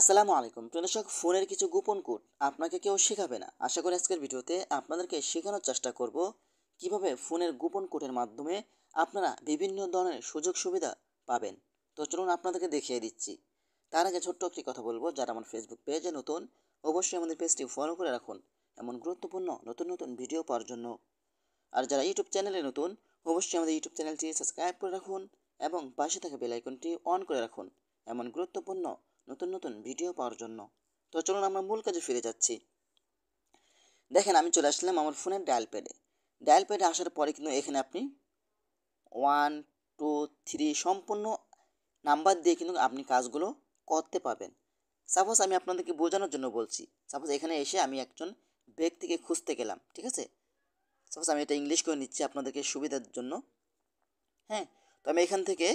আসসালামু আলাইকুম প্রিয় দর্শক, ফোনের কিছু গোপন কোড আপনাকে কেউ শেখাবে না। আশা করি আজকের ভিডিওতে আপনাদেরকে শেখানোর চেষ্টা করব কিভাবে ফোনের গোপন কোডের মাধ্যমে আপনারা বিভিন্ন ধরনের সুযোগ সুবিধা পাবেন। তো চলুন আপনাদেরকে দেখিয়ে দিচ্ছি। তার আগে ছোট্ট একটি কথা বলবো, যারা আমার ফেসবুক পেজে নতুন অবশ্যই আমাদের পেজটি ফলো করে রাখুন এমন গুরুত্বপূর্ণ নতুন নতুন ভিডিও পাওয়ার জন্য। আর যারা ইউটিউব চ্যানেলে নতুন অবশ্যই আমাদের ইউটিউব চ্যানেলটি সাবস্ক্রাইব করে রাখুন এবং পাশে থাকা বেল আইকনটি অন করে রাখুন এমন গুরুত্বপূর্ণ নতুন নতুন ভিডিও পাওয়ার জন্য। তো চলুন আমরা মূল কাজে ফিরে যাচ্ছি। দেখেন, আমি চলে আসলাম আমার ফোনের ডায়াল প্যাডে। ডায়াল প্যাডে আসার পরে কিন্তু এখানে আপনি 1 2 3 সম্পূর্ণ নাম্বার দিয়ে কিন্তু আপনি কাজগুলো করতে পারবেন। সাপোজ আমি আপনাদেরকে বোঝানোর জন্য বলছি। সাপোজ এখানে এসে আমি একজন ব্যক্তিকে খুঁজতে গেলাম, ঠিক আছে? সাপোজ আমি এটা ইংলিশ করে নিচ্ছি আপনাদেরকে সুবিধার জন্য। হ্যাঁ, তো আমি এখান থেকে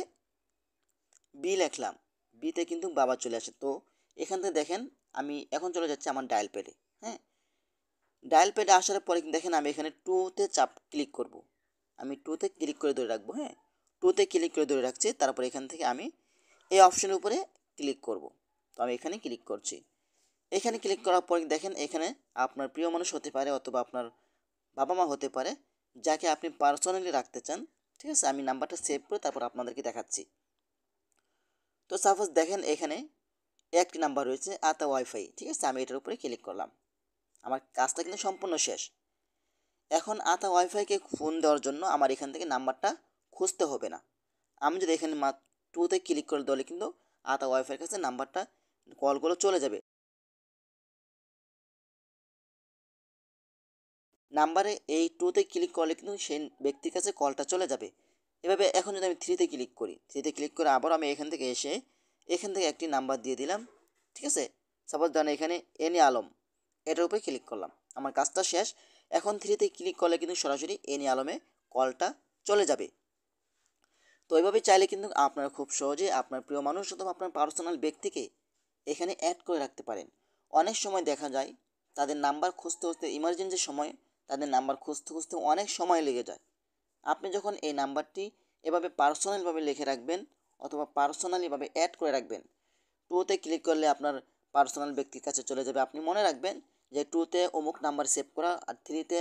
বি লিখলাম, বিতে কিন্তু বাবা চলে আসে। তো এখান থেকে দেখেন আমি এখন চলে যাচ্ছি আমার ডায়াল প্যাডে। হ্যাঁ, ডায়াল প্যাডে আসার পরে কিন্তু দেখেন আমি এখানে টুতে ক্লিক করব। আমি টুতে ক্লিক করে ধরে রাখবো। হ্যাঁ, টুতে ক্লিক করে ধরে রাখছি, তারপর এখান থেকে আমি এই অপশনের উপরে ক্লিক করব। তো আমি এখানে ক্লিক করছি। এখানে ক্লিক করার পর দেখেন এখানে আপনার প্রিয় মানুষ হতে পারে অথবা আপনার বাবা মা হতে পারে, যাকে আপনি পার্সোনালি রাখতে চান। ঠিক আছে, আমি নাম্বারটা সেভ করে তারপর আপনাদেরকে দেখাচ্ছি। তো সাপোজ দেখেন এখানে একটি নাম্বার রয়েছে আতা ওয়াইফাই। ঠিক আছে, আমি এটার উপরে ক্লিক করলাম। আমার কাজটা কিন্তু সম্পূর্ণ শেষ। এখন আতা ওয়াইফাইকে ফোন দেওয়ার জন্য আমার এখান থেকে নাম্বারটা খুঁজতে হবে না। আমি যদি এখানে টুতে ক্লিক করে দিলে কিন্তু আতা ওয়াইফাইয়ের কাছে নাম্বারটা কলগুলো চলে যাবে। নাম্বারে এই টুতে ক্লিক করলে কিন্তু সেই ব্যক্তির কাছে কলটা চলে যাবে। এভাবে এখন যদি আমি থ্রিতে ক্লিক করি, থ্রিতে ক্লিক করে আবার আমি এখান থেকে এসে এখান থেকে একটি নাম্বার দিয়ে দিলাম। ঠিক আছে, সাপোজ ধরেন এখানে এনি আলম, এটার উপরে ক্লিক করলাম। আমার কাজটা শেষ। এখন থ্রিতে ক্লিক করলে কিন্তু সরাসরি এনি আলমে কলটা চলে যাবে। তো এইভাবে চাইলে কিন্তু আপনারা খুব সহজে আপনার প্রিয় মানুষ অথবা আপনার পার্সোনাল ব্যক্তিকে এখানে অ্যাড করে রাখতে পারেন। অনেক সময় দেখা যায় তাদের নাম্বার খুঁজতে খুঁজতে ইমার্জেন্সি সময় তাদের নাম্বার খুঁজতে খুঁজতে অনেক সময় লেগে যায়। আপনি যখন এই নাম্বারটি এভাবে পার্সোনালভাবে লিখে রাখবেন অথবা পার্সোনালিভাবে অ্যাড করে রাখবেন, টুতে ক্লিক করলে আপনার পার্সোনাল ব্যক্তির কাছে চলে যাবে। আপনি মনে রাখবেন যে টুতে অমুক নাম্বার সেভ করা আর থ্রিতে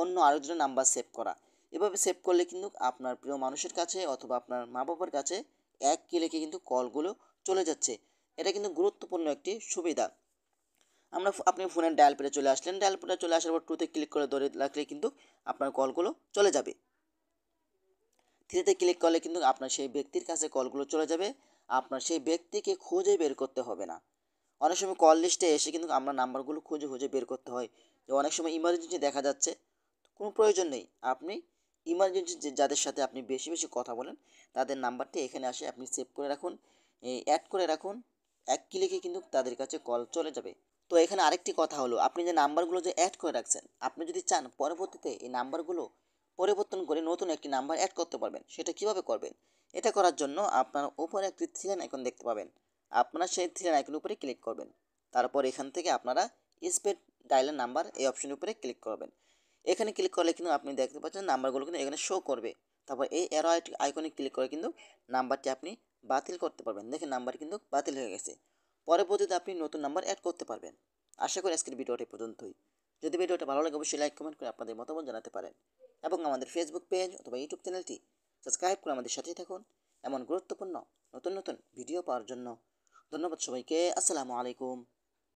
অন্য আরেকজনের নাম্বার সেভ করা। এভাবে সেভ করলে কিন্তু আপনার প্রিয় মানুষের কাছে অথবা আপনার মা বাবার কাছে এক ক্লিকে কিন্তু কলগুলো চলে যাচ্ছে। এটা কিন্তু গুরুত্বপূর্ণ একটি সুবিধা। আপনি ফোনের ডায়াল প্যাডে চলে আসলেন, ডায়াল প্যাডে চলে আসার পর টুতে ক্লিক করে ধরে রাখলে কিন্তু আপনার কলগুলো চলে যাবে। থ্রিতে ক্লিক করলে কিন্তু আপনার সেই ব্যক্তির কাছে কলগুলো চলে যাবে। আপনার সেই ব্যক্তিকে খুঁজে বের করতে হবে না। অনেক সময় কল লিস্টে এসে কিন্তু আমরা নাম্বারগুলো খুঁজে খুঁজে বের করতে হয়। যে অনেক সময় ইমার্জেন্সি দেখা যাচ্ছে, কোনো প্রয়োজন নেই। আপনি ইমার্জেন্সি যাদের সাথে আপনি বেশি বেশি কথা বলেন তাদের নাম্বারটি এখানে আসে আপনি সেভ করে রাখুন, অ্যাড করে রাখুন। এক ক্লিকে কিন্তু তাদের কাছে কল চলে যাবে। তো এখানে আরেকটি কথা হলো, আপনি যে নাম্বারগুলো যে অ্যাড করে রাখছেন, আপনি যদি চান পরবর্তীতে এই নাম্বারগুলো পরিবর্তন করে নতুন একটি নাম্বার অ্যাড করতে পারবেন। সেটা কিভাবে করবেন? এটা করার জন্য আপনার উপরে একটি থ্রি লাইন আইকন দেখতে পাবেন। আপনারা সেই থ্রি লাইন আইকনের উপরে ক্লিক করবেন। তারপর এখান থেকে আপনারা স্পেড ডায়ালের নাম্বার এই অপশনের উপরে ক্লিক করবেন। এখানে ক্লিক করলে কিন্তু আপনি দেখতে পাচ্ছেন নাম্বারগুলো কিন্তু এখানে শো করবে। তারপর এই অ্যারো আইকনে ক্লিক করে কিন্তু নাম্বারটি আপনি বাতিল করতে পারবেন। দেখেন নাম্বার কিন্তু বাতিল হয়ে গেছে। পরবর্তীতে আপনি নতুন নাম্বার অ্যাড করতে পারবেন। আশা করি আজকের ভিডিওটি পর্যন্তই। যদি ভিডিওটা ভালো লাগে অবশ্যই লাইক কমেন্ট করে আপনাদের মতামত জানাতে পারেন এবং আমাদের ফেসবুক পেজ অথবা ইউটিউব চ্যানেলটি সাবস্ক্রাইব করে আমাদের সাথেই থাকুন এমন গুরুত্বপূর্ণ নতুন নতুন ভিডিও পাওয়ার জন্য। ধন্যবাদ সবাইকে। আসসালামু আলাইকুম।